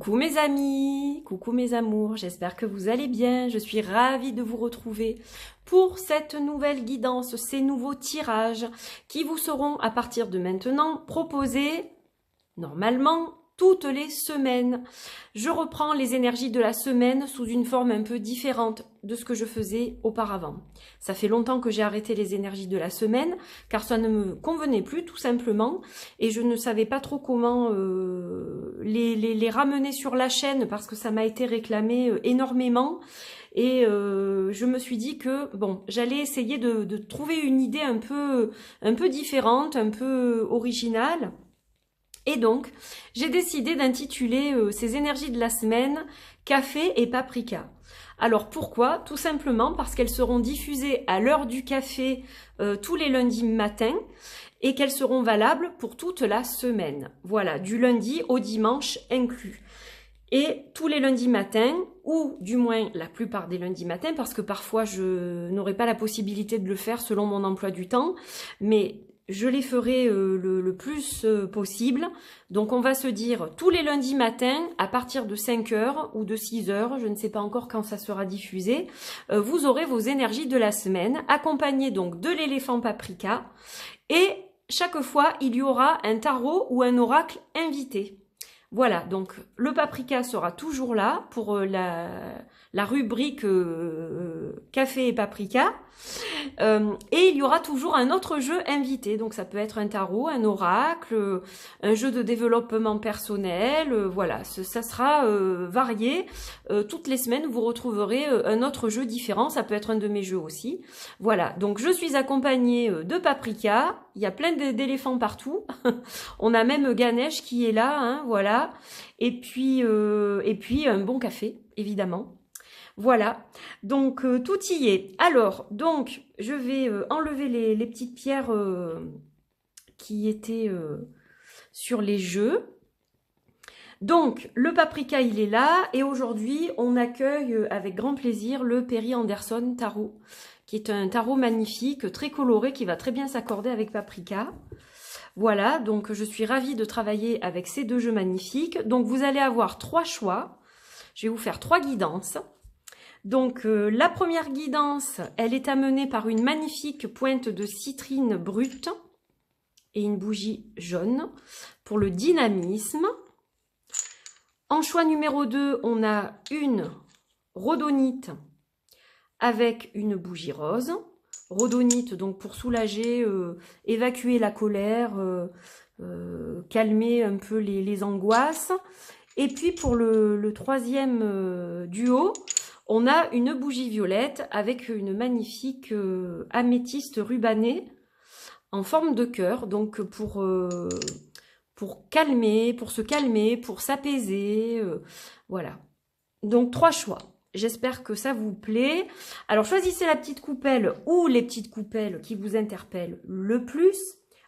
Coucou mes amis, coucou mes amours, j'espère que vous allez bien. Je suis ravie de vous retrouver pour cette nouvelle guidance, ces nouveaux tirages qui vous seront à partir de maintenant proposés normalement toutes les semaines. Je reprends les énergies de la semaine sous une forme un peu différente de ce que je faisais auparavant. Ça fait longtemps que j'ai arrêté les énergies de la semaine car ça ne me convenait plus tout simplement et je ne savais pas trop comment les ramener sur la chaîne parce que ça m'a été réclamé énormément et je me suis dit que bon, j'allais essayer de trouver une idée un peu différente, un peu originale. Et donc, j'ai décidé d'intituler ces énergies de la semaine « Café et paprika ». Alors pourquoi? Tout simplement parce qu'elles seront diffusées à l'heure du café tous les lundis matins et qu'elles seront valables pour toute la semaine. Voilà, du lundi au dimanche inclus. Et tous les lundis matins, ou du moins la plupart des lundis matins, parce que parfois je n'aurai pas la possibilité de le faire selon mon emploi du temps, mais je les ferai le plus possible. Donc on va se dire tous les lundis matins à partir de 5 h ou de 6 h, je ne sais pas encore quand ça sera diffusé, vous aurez vos énergies de la semaine, accompagnées donc de l'éléphant paprika. Et chaque fois, il y aura un tarot ou un oracle invité. Voilà, donc le paprika sera toujours là pour la rubrique café et paprika. Et il y aura toujours un autre jeu invité. Donc ça peut être un tarot, un oracle, un jeu de développement personnel. Voilà, ça sera varié. Toutes les semaines, vous retrouverez un autre jeu différent. Ça peut être un de mes jeux aussi. Voilà, donc je suis accompagnée de paprika. Il y a plein d'éléphants partout. On a même Ganesh qui est là, hein, voilà. Et puis un bon café, évidemment. Voilà, donc tout y est. Alors, donc, je vais enlever les petites pierres qui étaient sur les jeux. Donc, le paprika, il est là. Et aujourd'hui, on accueille avec grand plaisir le Perry Anderson Tarot, qui est un tarot magnifique, très coloré, qui va très bien s'accorder avec paprika. Voilà, donc je suis ravie de travailler avec ces deux jeux magnifiques. Donc, vous allez avoir 3 choix. Je vais vous faire 3 guidances. Donc la première guidance, elle est amenée par une magnifique pointe de citrine brute et une bougie jaune pour le dynamisme. En choix numéro 2, on a une rhodonite avec une bougie rose. Rhodonite donc pour soulager, évacuer la colère, calmer un peu les angoisses. Et puis pour le troisième duo, on a une bougie violette avec une magnifique améthyste rubanée en forme de cœur, donc pour calmer, pour se calmer, pour s'apaiser, voilà. Donc 3 choix. J'espère que ça vous plaît. Alors choisissez la petite coupelle ou les petites coupelles qui vous interpellent le plus.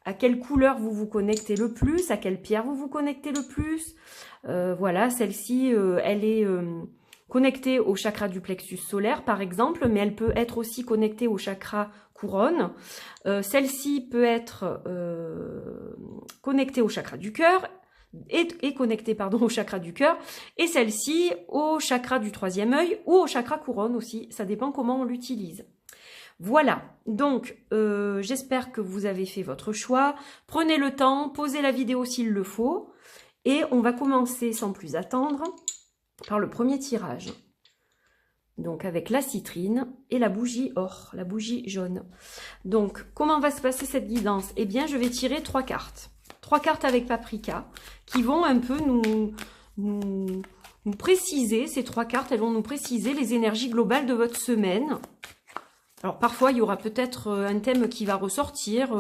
À quelle couleur vous vous connectez le plus, à quelle pierre vous vous connectez le plus. Voilà, celle-ci, elle est connectée au chakra du plexus solaire, par exemple, mais elle peut être aussi connectée au chakra couronne. Celle-ci peut être connectée au chakra du cœur, et connectée, pardon, au chakra du cœur, et celle-ci au chakra du 3e œil, ou au chakra couronne aussi, ça dépend comment on l'utilise. Voilà, donc j'espère que vous avez fait votre choix. Prenez le temps, posez la vidéo s'il le faut, et on va commencer sans plus attendre par le premier tirage. Donc avec la citrine et la bougie or, la bougie jaune. Donc comment va se passer cette guidance? Eh bien je vais tirer 3 cartes. 3 cartes avec paprika qui vont un peu nous préciser, ces 3 cartes, elles vont nous préciser les énergies globales de votre semaine. Alors parfois il y aura peut-être un thème qui va ressortir,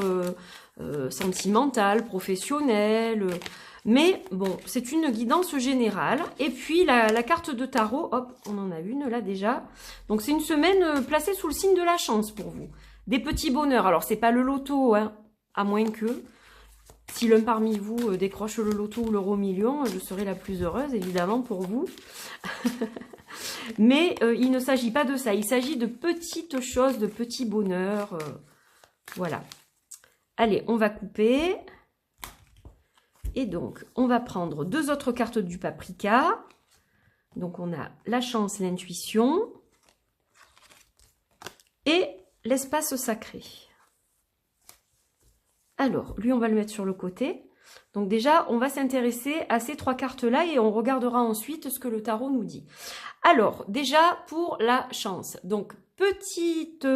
sentimental, professionnel... Mais bon, c'est une guidance générale. Et puis la carte de tarot, hop, on en a une là déjà. Donc c'est une semaine placée sous le signe de la chance pour vous. Des petits bonheurs. Alors c'est pas le loto, hein, à moins que si l'un parmi vous décroche le loto ou l'euro million, je serai la plus heureuse évidemment pour vous. Mais il ne s'agit pas de ça. Il s'agit de petites choses, de petits bonheurs. Voilà. Allez, on va couper. Et donc, on va prendre 2 autres cartes du paprika. Donc, on a la chance, l'intuition et l'espace sacré. Alors, lui, on va le mettre sur le côté. Donc déjà, on va s'intéresser à ces 3 cartes-là et on regardera ensuite ce que le tarot nous dit. Alors, déjà, pour la chance. Donc, petite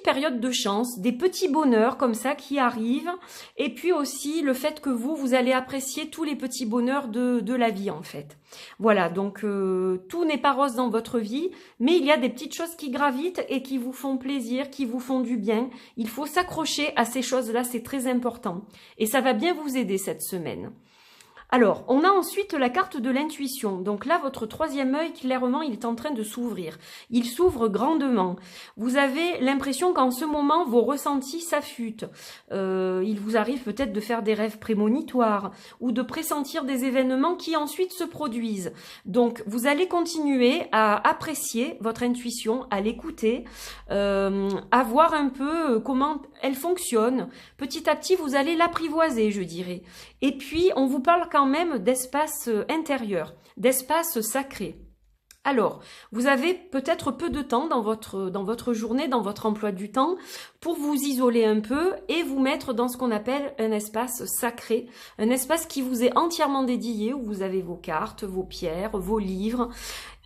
période de chance, des petits bonheurs comme ça qui arrivent. Et puis aussi, le fait que vous allez apprécier tous les petits bonheurs de la vie, en fait. Voilà, donc tout n'est pas rose dans votre vie, mais il y a des petites choses qui gravitent et qui vous font plaisir, qui vous font du bien. Il faut s'accrocher à ces choses-là, c'est très important. Et ça va bien vous aider cette semaine. Alors, on a ensuite la carte de l'intuition. Donc là, votre 3e œil, clairement, il est en train de s'ouvrir. Il s'ouvre grandement. Vous avez l'impression qu'en ce moment, vos ressentis s'affûtent. Il vous arrive peut-être de faire des rêves prémonitoires ou de pressentir des événements qui ensuite se produisent. Donc, vous allez continuer à apprécier votre intuition, à l'écouter, à voir un peu comment elle fonctionne. Petit à petit, vous allez l'apprivoiser, je dirais. Et puis, on vous parle quand même d'espace intérieur, d'espace sacré. Alors, vous avez peut-être peu de temps dans votre journée, dans votre emploi du temps, pour vous isoler un peu et vous mettre dans ce qu'on appelle un espace sacré, un espace qui vous est entièrement dédié, où vous avez vos cartes, vos pierres, vos livres.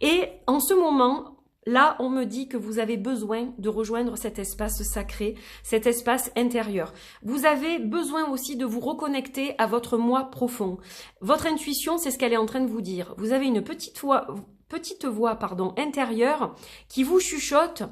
Et en ce moment, là, on me dit que vous avez besoin de rejoindre cet espace sacré, cet espace intérieur. Vous avez besoin aussi de vous reconnecter à votre moi profond. Votre intuition, c'est ce qu'elle est en train de vous dire. Vous avez une petite voix intérieure qui vous chuchote.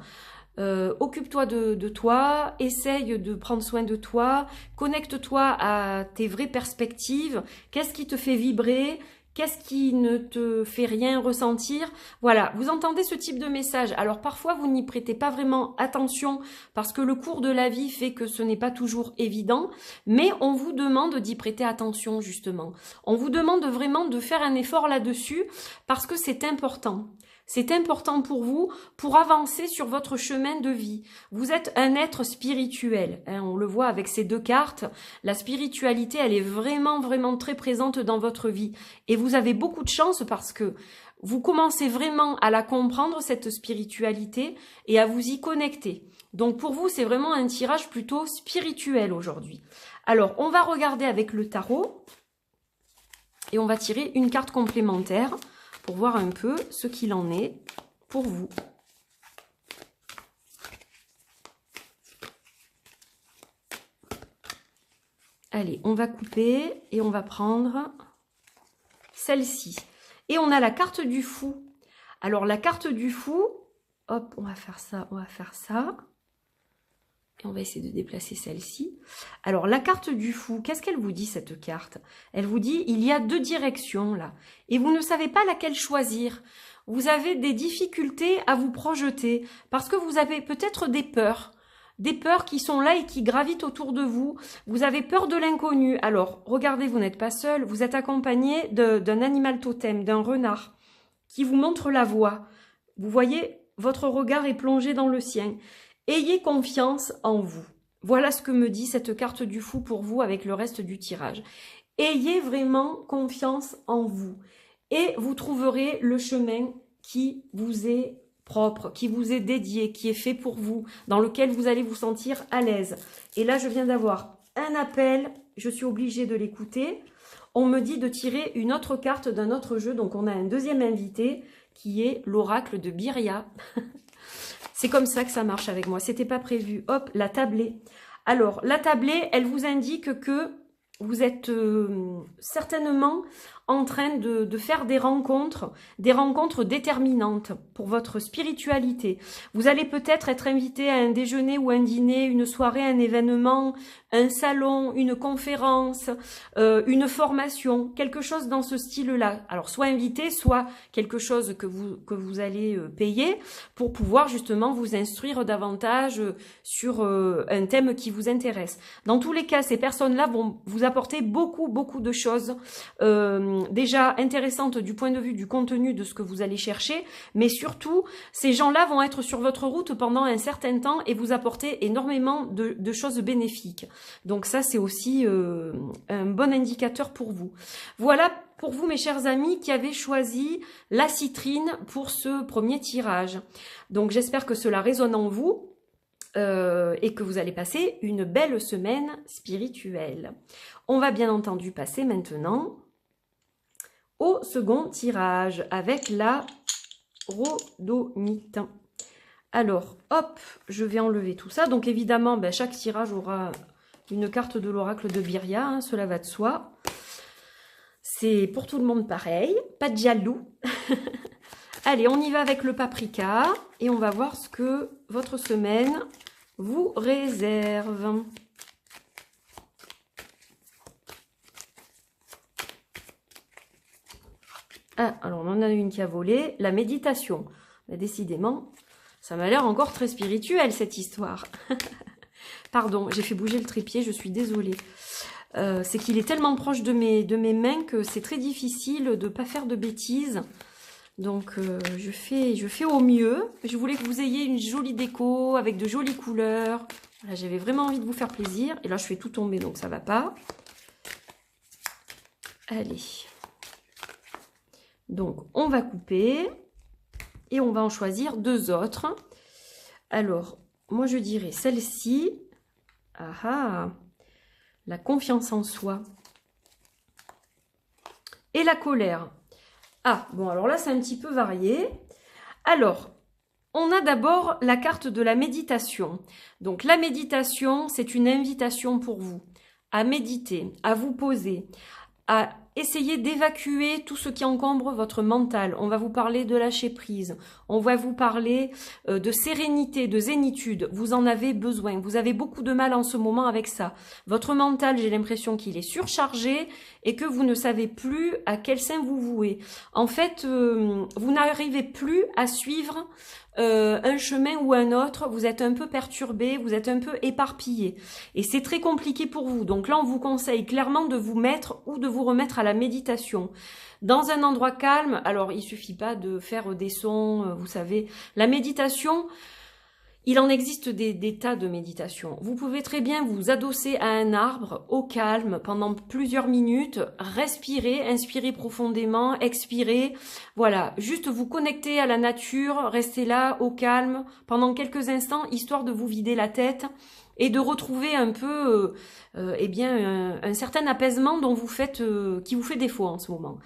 Occupe-toi de toi, essaye de prendre soin de toi, connecte-toi à tes vraies perspectives. Qu'est-ce qui te fait vibrer ? Qu'est-ce qui ne te fait rien ressentir? Voilà, vous entendez ce type de message. Alors parfois, vous n'y prêtez pas vraiment attention parce que le cours de la vie fait que ce n'est pas toujours évident, mais on vous demande d'y prêter attention justement. On vous demande vraiment de faire un effort là-dessus parce que c'est important. C'est important pour vous pour avancer sur votre chemin de vie. Vous êtes un être spirituel. Hein, on le voit avec ces 2 cartes. La spiritualité, elle est vraiment, vraiment très présente dans votre vie. Et vous avez beaucoup de chance parce que vous commencez vraiment à la comprendre, cette spiritualité, et à vous y connecter. Donc pour vous, c'est vraiment un tirage plutôt spirituel aujourd'hui. Alors, on va regarder avec le tarot et on va tirer une carte complémentaire pour voir un peu ce qu'il en est pour vous. Allez, on va couper et on va prendre celle-ci. Et on a la carte du fou. Alors, la carte du fou, hop, on va faire ça, on va faire ça. Et on va essayer de déplacer celle-ci. Alors, la carte du fou, qu'est-ce qu'elle vous dit, cette carte? Elle vous dit, il y a 2 directions, là. Et vous ne savez pas laquelle choisir. Vous avez des difficultés à vous projeter. Parce que vous avez peut-être des peurs. Des peurs qui sont là et qui gravitent autour de vous. Vous avez peur de l'inconnu. Alors, regardez, vous n'êtes pas seul. Vous êtes accompagné d'un animal totem, d'un renard, qui vous montre la voie. Vous voyez, votre regard est plongé dans le sien. Ayez confiance en vous. Voilà ce que me dit cette carte du fou pour vous avec le reste du tirage. Ayez vraiment confiance en vous. Et vous trouverez le chemin qui vous est propre, qui vous est dédié, qui est fait pour vous, dans lequel vous allez vous sentir à l'aise. Et là, je viens d'avoir un appel. Je suis obligée de l'écouter. On me dit de tirer une autre carte d'un autre jeu. Donc, on a un 2e invité qui est l'oracle de Biria. C'est comme ça que ça marche avec moi. C'était pas prévu. Hop, la tablée. Alors, la tablée, elle vous indique que vous êtes certainement en train de faire des rencontres déterminantes pour votre spiritualité. Vous allez peut-être être invité à un déjeuner ou un dîner, une soirée, un événement, un salon, une conférence, une formation, quelque chose dans ce style-là. Alors, soit invité, soit quelque chose que vous allez payer pour pouvoir justement vous instruire davantage sur un thème qui vous intéresse. Dans tous les cas, ces personnes-là vont vous apporter beaucoup de choses déjà intéressantes du point de vue du contenu de ce que vous allez chercher, mais surtout, ces gens-là vont être sur votre route pendant un certain temps et vous apporter énormément de choses bénéfiques. Donc ça, c'est aussi un bon indicateur pour vous. Voilà pour vous, mes chers amis, qui avez choisi la citrine pour ce premier tirage. Donc j'espère que cela résonne en vous. Et que vous allez passer une belle semaine spirituelle. On va bien entendu passer maintenant au second tirage avec la rhodonite. Alors, hop, je vais enlever tout ça. Donc évidemment, ben, chaque tirage aura une carte de l'oracle de Biria, hein, cela va de soi. C'est pour tout le monde pareil, pas de jaloux. Allez, on y va avec le paprika et on va voir ce que votre semaine vous réserve. Ah, alors on en a une qui a volé, la méditation. Mais décidément, ça m'a l'air encore très spirituel cette histoire. Pardon, j'ai fait bouger le trépied, je suis désolée. C'est qu'il est tellement proche de mes mains que c'est très difficile de ne pas faire de bêtises. Donc je fais au mieux. Je voulais que vous ayez une jolie déco avec de jolies couleurs. Voilà, j'avais vraiment envie de vous faire plaisir. Et là je fais tout tomber donc ça va pas. Allez. Donc on va couper. Et on va en choisir deux autres. Alors, moi je dirais celle-ci. Ah ah. La confiance en soi. Et la colère. Ah, bon, alors là, c'est un petit peu varié. Alors, on a d'abord la carte de la méditation. Donc, la méditation, c'est une invitation pour vous à méditer, à vous poser, à essayer d'évacuer tout ce qui encombre votre mental. On va vous parler de lâcher prise. On va vous parler de sérénité, de zénitude. Vous en avez besoin. Vous avez beaucoup de mal en ce moment avec ça. Votre mental, j'ai l'impression qu'il est surchargé et que vous ne savez plus à quel sein vous vouez. En fait, vous n'arrivez plus à suivre un chemin ou un autre, vous êtes un peu perturbé, vous êtes un peu éparpillé. Et c'est très compliqué pour vous. Donc là, on vous conseille clairement de vous mettre ou de vous remettre à la méditation. Dans un endroit calme, alors il suffit pas de faire des sons, vous savez. La méditation, il en existe des tas de méditations. Vous pouvez très bien vous adosser à un arbre au calme pendant plusieurs minutes, respirer, inspirer profondément, expirer. Voilà, juste vous connecter à la nature, rester là au calme pendant quelques instants, histoire de vous vider la tête et de retrouver un peu un certain apaisement dont qui vous fait défaut en ce moment.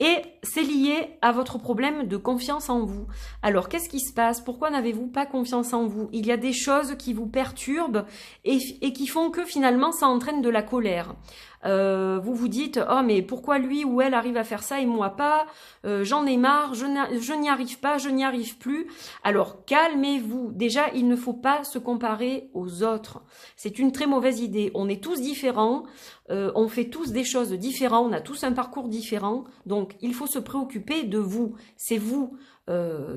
Et c'est lié à votre problème de confiance en vous. Alors, qu'est-ce qui se passe? Pourquoi n'avez-vous pas confiance en vous? Il y a des choses qui vous perturbent et qui font que finalement, ça entraîne de la colère. Vous vous dites, oh mais pourquoi lui ou elle arrive à faire ça et moi pas? J'en ai marre, je n'y arrive pas, je n'y arrive plus. Alors calmez-vous. Déjà, il ne faut pas se comparer aux autres. C'est une très mauvaise idée. On est tous différents, on fait tous des choses différentes, on a tous un parcours différent. Donc il faut se préoccuper de vous. C'est vous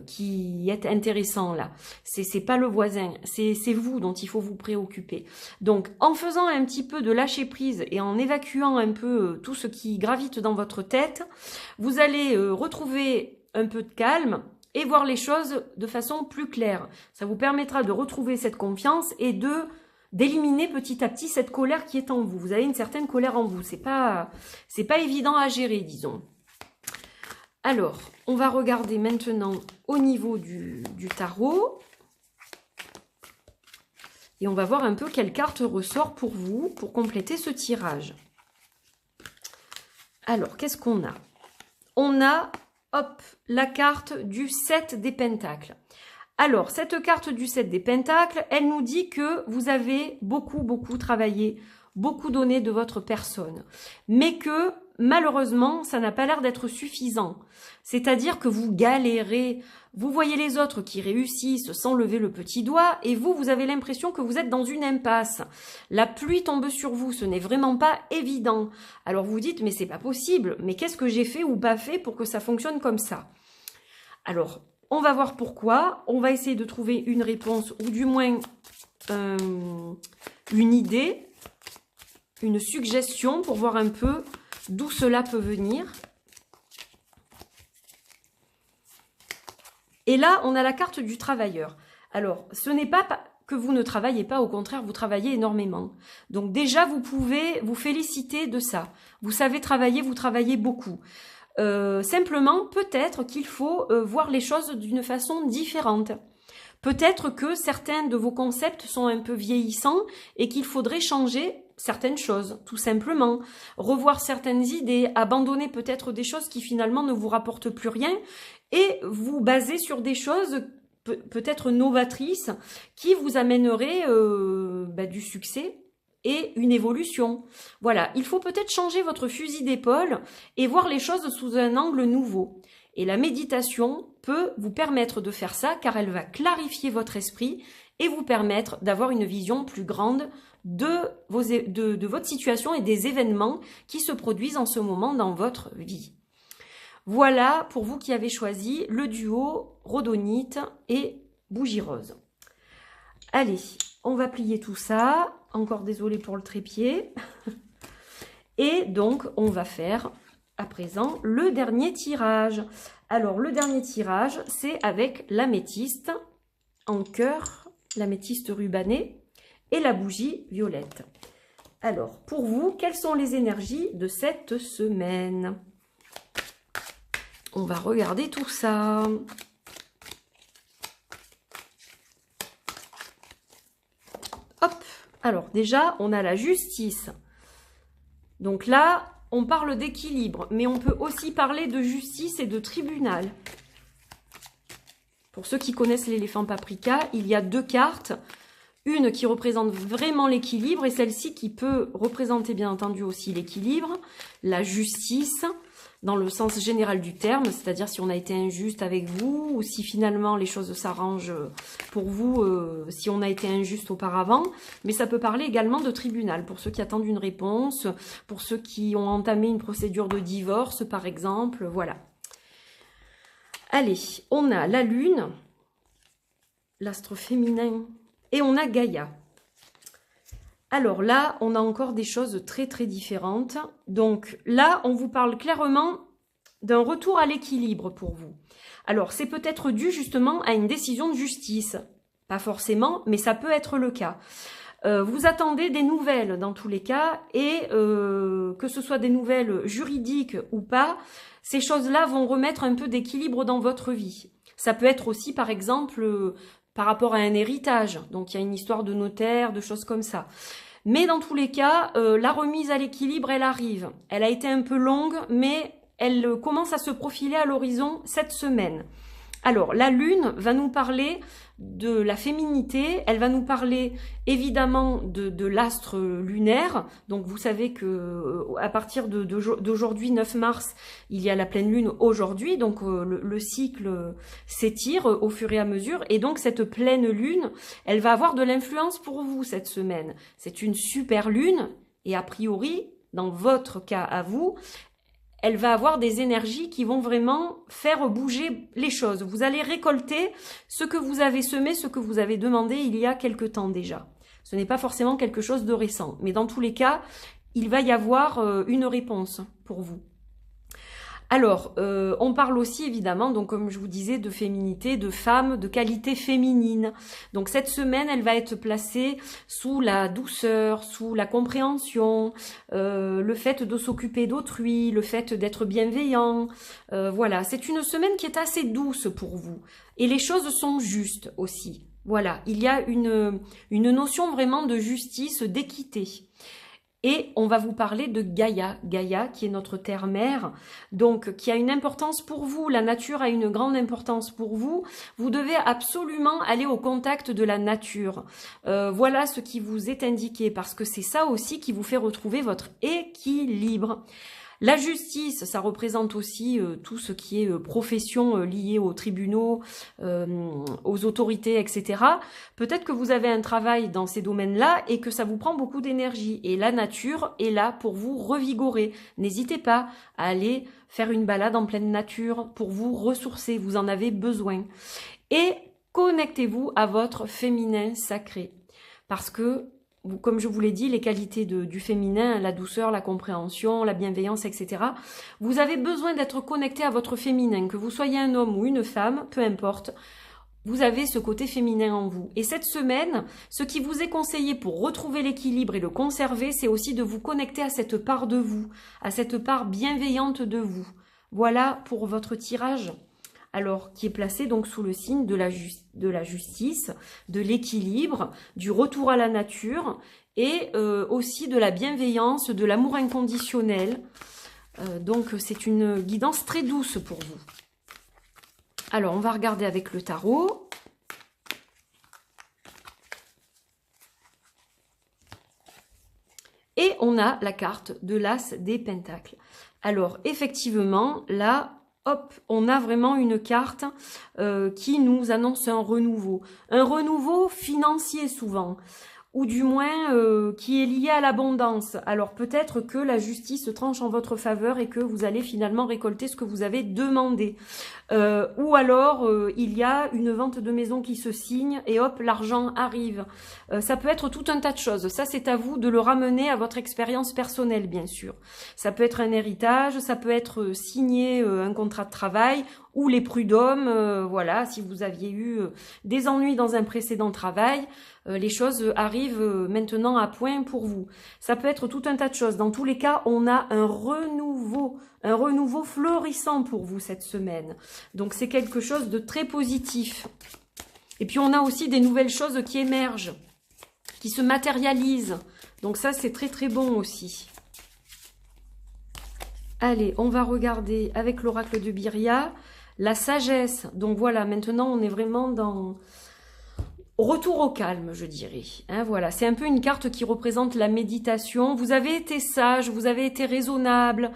qui êtes intéressant là. C'est pas le voisin, c'est vous dont il faut vous préoccuper. Donc en faisant un petit peu de lâcher prise et en évacuant un peu tout ce qui gravite dans votre tête, vous allez retrouver un peu de calme et voir les choses de façon plus claire. Ça vous permettra de retrouver cette confiance et d'éliminer petit à petit cette colère qui est en vous. Vous avez une certaine colère en vous, c'est pas évident à gérer, disons. Alors, on va regarder maintenant au niveau du tarot. Et on va voir un peu quelle carte ressort pour vous, pour compléter ce tirage. Alors, qu'est-ce qu'on a? On a, hop, la carte du 7 des Pentacles. Alors, cette carte du 7 des Pentacles, elle nous dit que vous avez beaucoup travaillé, beaucoup donné de votre personne. Mais que, malheureusement, ça n'a pas l'air d'être suffisant. C'est-à-dire que vous galérez, vous voyez les autres qui réussissent sans lever le petit doigt et vous avez l'impression que vous êtes dans une impasse. La pluie tombe sur vous, ce n'est vraiment pas évident. Alors vous dites, mais c'est pas possible, mais qu'est-ce que j'ai fait ou pas fait pour que ça fonctionne comme ça? Alors, on va voir pourquoi, on va essayer de trouver une réponse ou du moins une idée, une suggestion pour voir un peu d'où cela peut venir. Et là, on a la carte du travailleur. Alors, ce n'est pas que vous ne travaillez pas, au contraire, vous travaillez énormément. Donc déjà, vous pouvez vous féliciter de ça. Vous savez travailler, vous travaillez beaucoup. Simplement, peut-être qu'il faut voir les choses d'une façon différente. Peut-être que certains de vos concepts sont un peu vieillissants et qu'il faudrait changer certaines choses, tout simplement. Revoir certaines idées, abandonner peut-être des choses qui finalement ne vous rapportent plus rien et vous baser sur des choses peut-être novatrices qui vous amèneraient du succès et une évolution. Voilà, il faut peut-être changer votre fusil d'épaule et voir les choses sous un angle nouveau. Et la méditation peut vous permettre de faire ça car elle va clarifier votre esprit et vous permettre d'avoir une vision plus grande de votre situation et des événements qui se produisent en ce moment dans votre vie. Voilà pour vous qui avez choisi le duo rhodonite et bougie rose. Allez, on va plier tout ça. Encore désolé pour le trépied. Et donc, on va faire à présent le dernier tirage. Alors, le dernier tirage, c'est avec l'améthyste en cœur, l'améthyste rubanée et la bougie violette. Alors, pour vous, quelles sont les énergies de cette semaine? On va regarder tout ça. Hop! Alors, déjà, on a la justice. Donc là, on parle d'équilibre, mais on peut aussi parler de justice et de tribunal. Pour ceux qui connaissent l'éléphant paprika, il y a deux cartes. Une qui représente vraiment l'équilibre et celle-ci qui peut représenter bien entendu aussi l'équilibre, la justice, dans le sens général du terme, c'est-à-dire si on a été injuste avec vous ou si finalement les choses s'arrangent pour vous, si on a été injuste auparavant. Mais ça peut parler également de tribunal, pour ceux qui attendent une réponse, pour ceux qui ont entamé une procédure de divorce par exemple, voilà. Allez, on a la lune, l'astre féminin, et on a Gaïa. Alors là, on a encore des choses très très différentes. Donc là, on vous parle clairement d'un retour à l'équilibre pour vous. Alors, c'est peut-être dû justement à une décision de justice. Pas forcément, mais ça peut être le cas. Vous attendez des nouvelles dans tous les cas, et que ce soit des nouvelles juridiques ou pas, ces choses-là vont remettre un peu d'équilibre dans votre vie. Ça peut être aussi, par exemple, par rapport à un héritage. Donc, il y a une histoire de notaire, de choses comme ça. Mais dans tous les cas, la remise à l'équilibre, elle arrive. Elle a été un peu longue, mais elle commence à se profiler à l'horizon cette semaine. Alors, la lune va nous parler de la féminité, elle va nous parler évidemment de l'astre lunaire. Donc, vous savez que à partir d'aujourd'hui, 9 mars, il y a la pleine lune aujourd'hui. Donc, le cycle s'étire au fur et à mesure. Et donc, cette pleine lune, elle va avoir de l'influence pour vous cette semaine. C'est une super lune et a priori, dans votre cas à vous, elle va avoir des énergies qui vont vraiment faire bouger les choses. Vous allez récolter ce que vous avez semé, ce que vous avez demandé il y a quelque temps déjà. Ce n'est pas forcément quelque chose de récent, mais dans tous les cas, il va y avoir une réponse pour vous. Alors, on parle aussi évidemment, donc comme je vous disais, de féminité, de femme, de qualité féminine. Donc cette semaine, elle va être placée sous la douceur, sous la compréhension, le fait de s'occuper d'autrui, le fait d'être bienveillant. Voilà, c'est une semaine qui est assez douce pour vous. Et les choses sont justes aussi. Voilà, il y a une notion vraiment de justice, d'équité. Et on va vous parler de Gaïa, Gaïa qui est notre terre-mère, donc qui a une importance pour vous, la nature a une grande importance pour vous, vous devez absolument aller au contact de la nature. Voilà ce qui vous est indiqué, parce que c'est ça aussi qui vous fait retrouver votre équilibre. La justice, ça représente aussi tout ce qui est profession liée aux tribunaux, aux autorités, etc. Peut-être que vous avez un travail dans ces domaines-là et que ça vous prend beaucoup d'énergie. Et la nature est là pour vous revigorer. N'hésitez pas à aller faire une balade en pleine nature pour vous ressourcer. Vous en avez besoin. Et connectez-vous à votre féminin sacré. Parce que comme je vous l'ai dit, les qualités du féminin, la douceur, la compréhension, la bienveillance, etc. Vous avez besoin d'être connecté à votre féminin, que vous soyez un homme ou une femme, peu importe. Vous avez ce côté féminin en vous. Et cette semaine, ce qui vous est conseillé pour retrouver l'équilibre et le conserver, c'est aussi de vous connecter à cette part de vous, à cette part bienveillante de vous. Voilà pour votre tirage. Alors, qui est placé donc sous le signe de la justice, de l'équilibre, du retour à la nature et aussi de la bienveillance, de l'amour inconditionnel. Donc, c'est une guidance très douce pour vous. Alors, on va regarder avec le tarot. Et on a la carte de l'As des Pentacles. Alors, effectivement, là, hop, on a vraiment une carte qui nous annonce un renouveau financier souvent, ou du moins qui est lié à l'abondance. Alors peut-être que la justice tranche en votre faveur et que vous allez finalement récolter ce que vous avez demandé. Ou alors il y a une vente de maison qui se signe et hop, l'argent arrive. Ça peut être tout un tas de choses. Ça, c'est à vous de le ramener à votre expérience personnelle, bien sûr. Ça peut être un héritage, ça peut être signer un contrat de travail ou les prud'hommes. Voilà, si vous aviez eu des ennuis dans un précédent travail, les choses arrivent maintenant à point pour vous. Ça peut être tout un tas de choses. Dans tous les cas, on a un renouveau florissant pour vous cette semaine. Donc c'est quelque chose de très positif. Et puis on a aussi des nouvelles choses qui émergent, qui se matérialisent. Donc ça, c'est très très bon aussi. Allez, on va regarder avec l'oracle de Byria la sagesse. Donc voilà, maintenant on est vraiment dans retour au calme, je dirais. Hein, voilà, c'est un peu une carte qui représente la méditation. Vous avez été sage, vous avez été raisonnable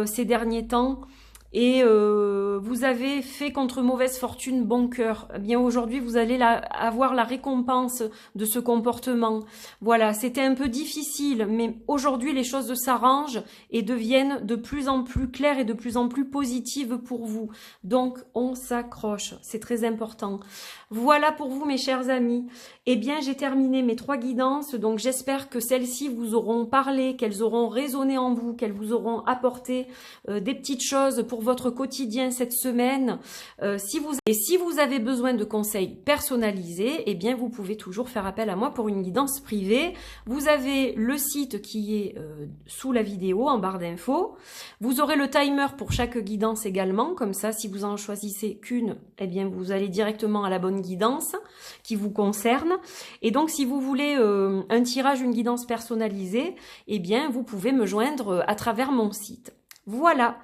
ces derniers temps. Et vous avez fait contre mauvaise fortune bon cœur. Eh bien aujourd'hui, vous allez avoir la récompense de ce comportement. Voilà, c'était un peu difficile, mais aujourd'hui, les choses s'arrangent et deviennent de plus en plus claires et de plus en plus positives pour vous. Donc, on s'accroche, c'est très important. Voilà pour vous, mes chers amis. Eh bien, j'ai terminé mes 3 guidances, donc j'espère que celles-ci vous auront parlé, qu'elles auront résonné en vous, qu'elles vous auront apporté des petites choses pour votre quotidien cette semaine. Si vous avez besoin de conseils personnalisés, eh bien vous pouvez toujours faire appel à moi pour une guidance privée. Vous avez le site qui est sous la vidéo en barre d'infos. Vous aurez le timer pour chaque guidance également, comme ça si vous en choisissez qu'une, eh bien vous allez directement à la bonne guidance qui vous concerne. Et donc si vous voulez un tirage, une guidance personnalisée, eh bien vous pouvez me joindre à travers mon site. Voilà.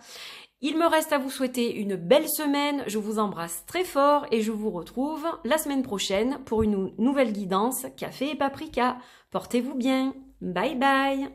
Il me reste à vous souhaiter une belle semaine, je vous embrasse très fort et je vous retrouve la semaine prochaine pour une nouvelle guidance Café et Paprika. Portez-vous bien, bye bye.